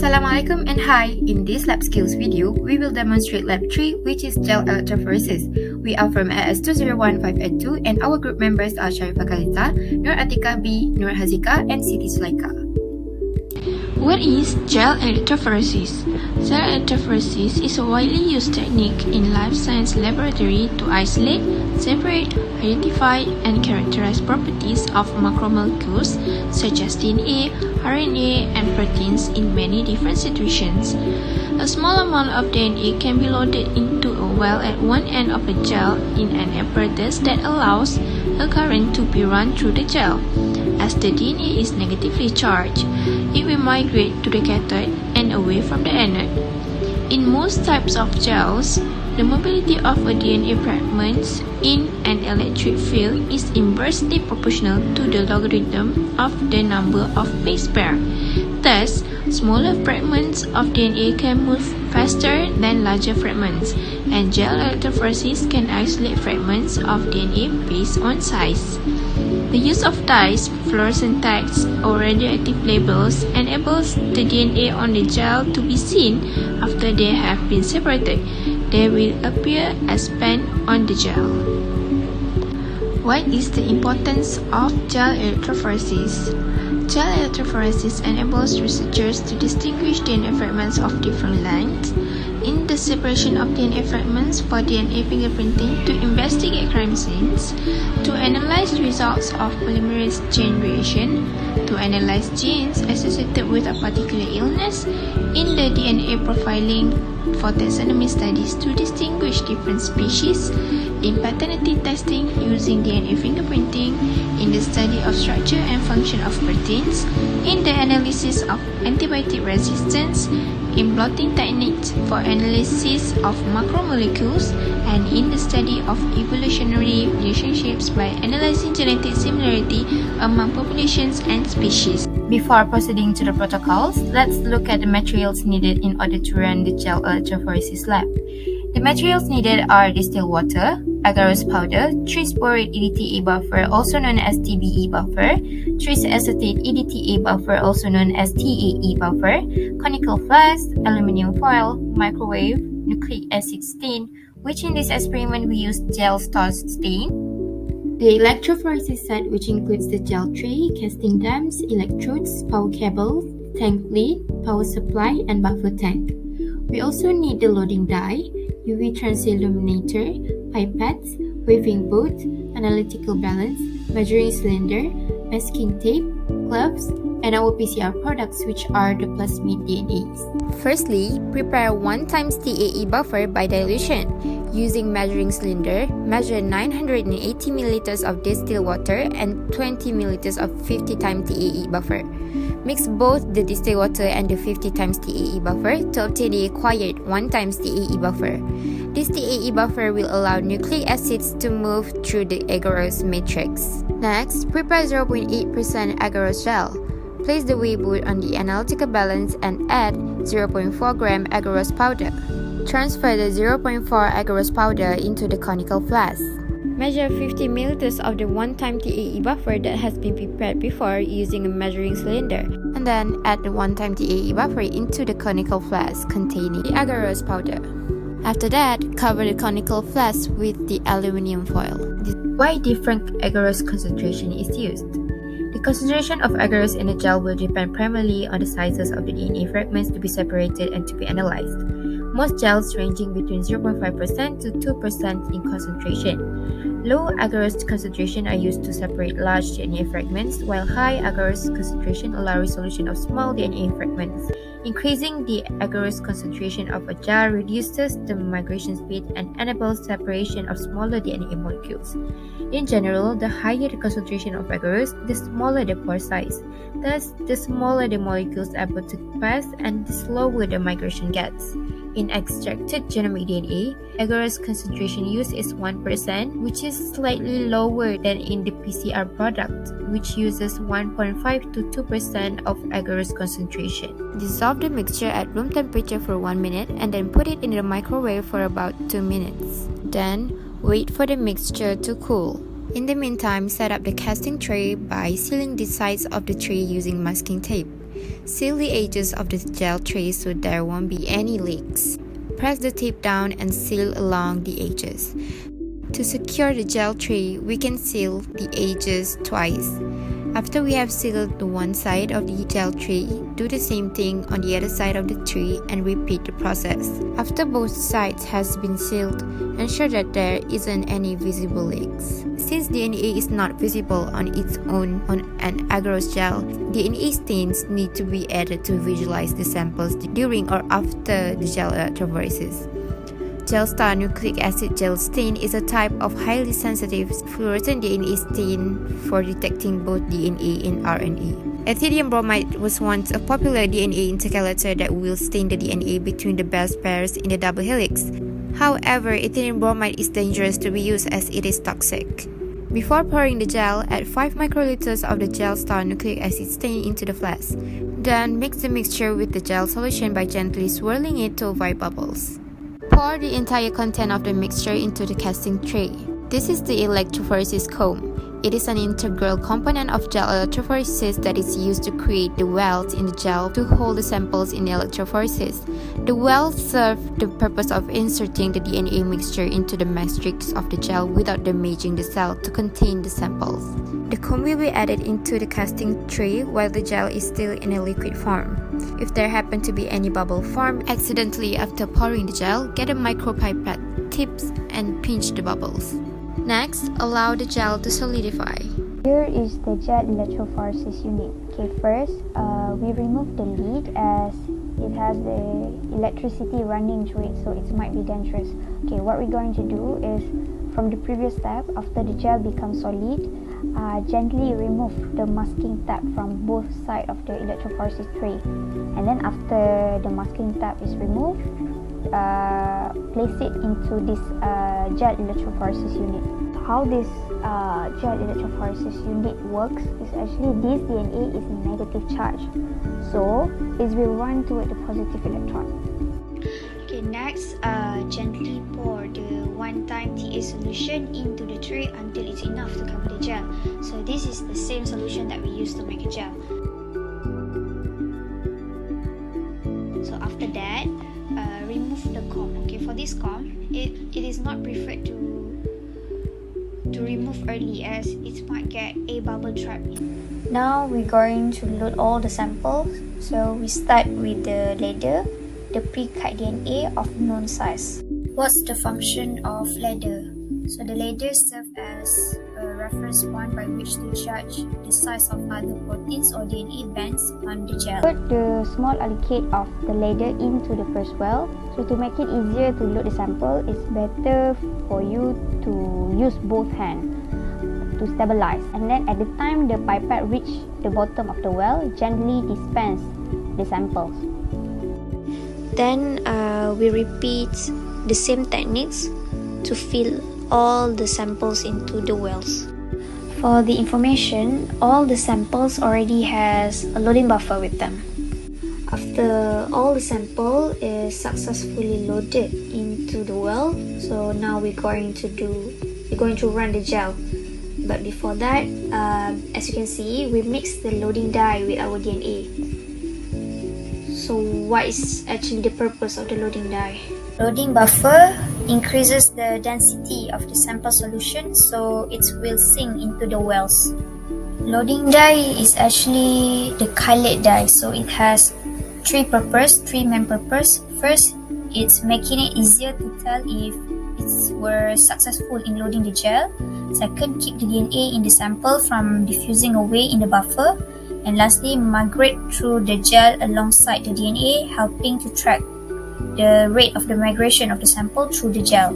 Assalamualaikum and hi! In this lab skills video, we will demonstrate lab 3, which is gel electrophoresis. We are from AS201582 and our group members are Sharifah Khalita, Nur Atika B, Nur Hazika, and Siti Sulaika. What is gel electrophoresis? Gel electrophoresis is a widely used technique in life science laboratory to isolate, separate, identify, and characterize properties of macromolecules such as DNA, RNA, and proteins in many different situations. A small amount of DNA can be loaded into a well at one end of the gel in an apparatus that allows a current to be run through the gel. As the DNA is negatively charged, it will migrate to the cathode and away from the anode. In most types of gels, the mobility of a DNA fragment in an electric field is inversely proportional to the logarithm of the number of base pairs. Thus, smaller fragments of DNA can move faster than larger fragments, and gel electrophoresis can isolate fragments of DNA based on size. The use of dyes, fluorescent tags, or radioactive labels enables the DNA on the gel to be seen after they have been separated. They will appear as band on the gel. What is the importance of gel electrophoresis? Gel electrophoresis enables researchers to distinguish DNA fragments of different lengths in the separation of DNA fragments for DNA fingerprinting, to investigate crime scenes, to analyze results of polymerase chain reaction, to analyze genes associated with a particular illness, in the DNA profiling for taxonomy studies to distinguish different species, in paternity testing using DNA fingerprinting, in the study of structure and function of proteins, in the analysis of antibiotic resistance, in blotting techniques for analysis of macromolecules, and in the study of evolutionary relationships by analyzing genetic similarity among populations and species. Before proceeding to the protocols, let's look at the materials needed in order to run the gel electrophoresis lab. The materials needed are distilled water, agarose powder, 3-sporate EDTA buffer, also known as TBE buffer, 3-acetate EDTA buffer, also known as TAE buffer, conical flask, aluminum foil, microwave, nucleic acid stain, which in this experiment we use gel starch stain, the electrophoresis set, which includes the gel tray, casting dams, electrodes, power cables, tank lid, power supply, and buffer tank. We also need the loading die, UV transilluminator, pipettes, waving boat, analytical balance, measuring cylinder, masking tape, gloves, and our PCR products, which are the plasmid DNAs. Firstly, prepare 1 times TAE buffer by dilution. Using measuring cylinder, measure 980 ml of distilled water and 20 ml of 50 times TAE buffer. Mix both the distilled water and the 50 times TAE buffer to obtain the required 1 times TAE buffer. This TAE buffer will allow nucleic acids to move through the agarose matrix. Next, prepare 0.8% agarose gel. Place the weigh boot on the analytical balance and add 0.4 gram agarose powder. Transfer the 0.4 agarose powder into the conical flask. Measure 50 ml of the 1 time TAE buffer that has been prepared before using a measuring cylinder, and then add the 1 time TAE buffer into the conical flask containing the agarose powder. After that, cover the conical flask with the aluminum foil. Why different agarose concentration is used? The concentration of agarose in the gel will depend primarily on the sizes of the DNA fragments to be separated and to be analyzed. Most gels ranging between 0.5% to 2% in concentration. Low agarose concentration are used to separate large DNA fragments, while high agarose concentration allow resolution of small DNA fragments. Increasing the agarose concentration of a gel reduces the migration speed and enables separation of smaller DNA molecules. In general, the higher the concentration of agarose, the smaller the pore size. Thus, the smaller the molecules able to pass and the slower the migration gets. In extracted genomic DNA, agarose concentration used is 1%, which is slightly lower than in the PCR product, which uses 1.5 to 2% of agarose concentration. Dissolve the mixture at room temperature for 1 minute and then put it in the microwave for about 2 minutes. Then, wait for the mixture to cool. In the meantime, set up the casting tray by sealing the sides of the tray using masking tape. Seal the edges of the gel tray so there won't be any leaks. Press the tape down and seal along the edges. To secure the gel tray, we can seal the edges twice. After we have sealed the one side of the gel tray, do the same thing on the other side of the tray and repeat the process. After both sides has been sealed, ensure that there isn't any visible leaks. Since DNA is not visible on its own on an agarose gel, DNA stains need to be added to visualize the samples during or after the gel electrophoresis. Gel star nucleic acid gel stain is a type of highly sensitive fluorescent DNA stain for detecting both DNA and RNA. Ethidium bromide was once a popular DNA intercalator that will stain the DNA between the base pairs in the double helix. However, ethidium bromide is dangerous to be used as it is toxic. Before pouring the gel, add 5 microliters of the gel star nucleic acid stain into the flask. Then mix the mixture with the gel solution by gently swirling it to avoid bubbles. Pour the entire content of the mixture into the casting tray. This is the electrophoresis comb. It is an integral component of gel electrophoresis that is used to create the wells in the gel to hold the samples in electrophoresis. The wells serve the purpose of inserting the DNA mixture into the matrix of the gel without damaging the cell to contain the samples. The comb will be added into the casting tray while the gel is still in a liquid form. If there happen to be any bubble formed accidentally after pouring the gel, get a micropipette tips and pinch the bubbles. Next, allow the gel to solidify. Here is the gel electrophoresis unit. Okay, first, we remove the lid as it has the electricity running through it, so it might be dangerous. Okay, what we're going to do is, from the previous step, after the gel becomes solid, gently remove the masking tab from both sides of the electrophoresis tray. And then after the masking tab is removed, place it into this gel electrophoresis unit. How this gel electrophoresis unit works is actually this DNA is a negative charge, so it will run toward the positive electron. Okay, next, gently pour the one-time TA solution into the tray until it's enough to cover the gel. So this is the same solution that we use to make a gel. So after that, remove the comb. Okay, for this comb, it is not preferred to remove early as it might get a bubble trap in. Now we're going to load all the samples. So we start with the ladder, the pre-cut DNA of known size. What's the function of ladder? So the ladder serves as a reference point by which to judge the size of other proteins or DNA bands on the gel. Put the small aggregate of the ladder into the first well. So to make it easier to load the sample, it's better for you to use both hands to stabilize. And then at the time the pipette reaches the bottom of the well, gently dispense the samples. Then we repeat the same techniques to fill all the samples into the wells. For the information, all the samples already has a loading buffer with them. After all the sample is successfully loaded into the well, so now we're going to run the gel. But before that, as you can see, we mix the loading dye with our DNA. So what is actually the purpose of the loading dye? Loading buffer increases the density of the sample solution, so it will sink into the wells. Loading dye is actually the colored dye, so it has three main purpose. First, it's making it easier to tell if it were successful in loading the gel. Second, keep the DNA in the sample from diffusing away in the buffer. And lastly, migrate through the gel alongside the DNA, helping to track the rate of the migration of the sample through the gel.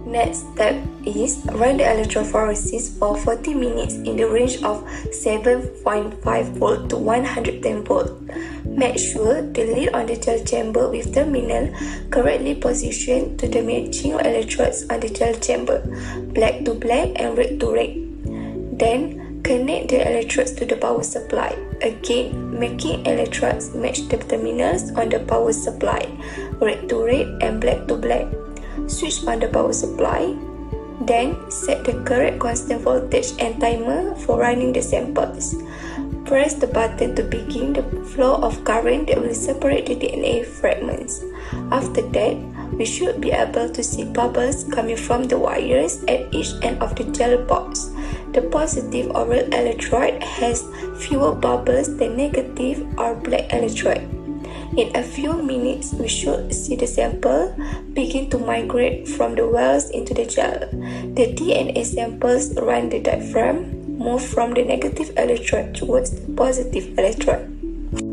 Next step is run the electrophoresis for 40 minutes in the range of 7.5 volt to 110 volt. Make sure the lid on the gel chamber with terminal correctly positioned to the matching electrodes on the gel chamber, black to black and red to red. Then connect the electrodes to the power supply. Again, making electrodes match the terminals on the power supply, red to red and black to black. Switch on the power supply. Then set the correct constant voltage and timer for running the samples. Press the button to begin the flow of current that will separate the DNA fragments. After that, we should be able to see bubbles coming from the wires at each end of the gel box. The positive or red electrode has fewer bubbles than negative or black electrode. In a few minutes, we should see the sample begin to migrate from the wells into the gel. The DNA samples around the diaphragm move from the negative electrode towards the positive electrode.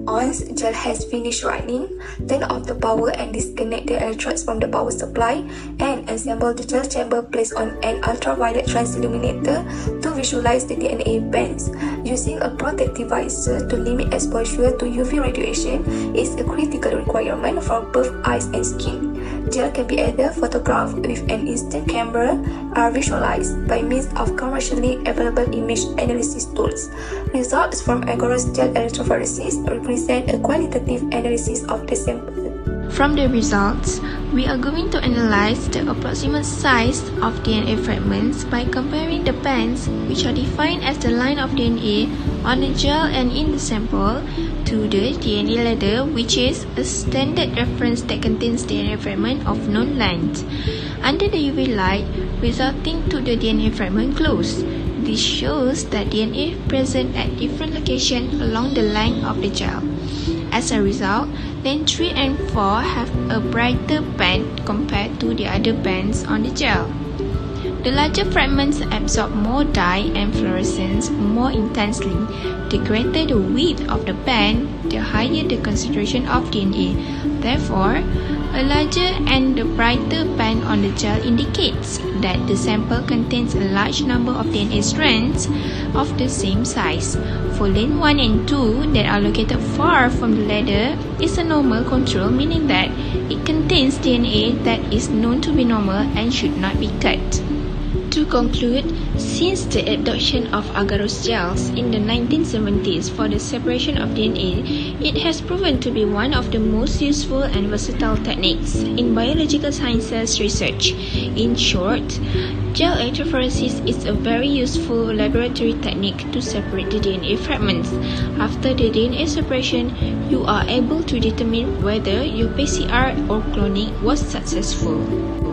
Once gel has finished running, turn off the power and disconnect the electrodes from the power supply and assemble the gel chamber placed on an ultraviolet transilluminator to visualize the DNA bands. Using a protective visor to limit exposure to UV radiation is a critical requirement for both eyes and skin. Gel can be either photographed with an instant camera or visualized by means of commercially available image analysis tools. Results from agarose gel electrophoresis represent a qualitative analysis of the sample. From the results, we are going to analyze the approximate size of DNA fragments by comparing the bands, which are defined as the line of DNA on the gel and in the sample, to the DNA ladder, which is a standard reference that contains DNA fragment of known length, under the UV light resulting to the DNA fragment close. This shows that DNA present at different locations along the length of the gel. As a result, lane 3 and 4 have a brighter band compared to the other bands on the gel. The larger fragments absorb more dye and fluorescence more intensely. The greater the width of the band, the higher the concentration of DNA. Therefore, a larger and the brighter band on the gel indicates that the sample contains a large number of DNA strands of the same size. For lane 1 and 2 that are located far from the ladder is a normal control, meaning that it contains DNA that is known to be normal and should not be cut. To conclude, since the adoption of agarose gels in the 1970s for the separation of DNA, it has proven to be one of the most useful and versatile techniques in biological sciences research. In short, gel electrophoresis is a very useful laboratory technique to separate the DNA fragments. After the DNA separation, you are able to determine whether your PCR or cloning was successful.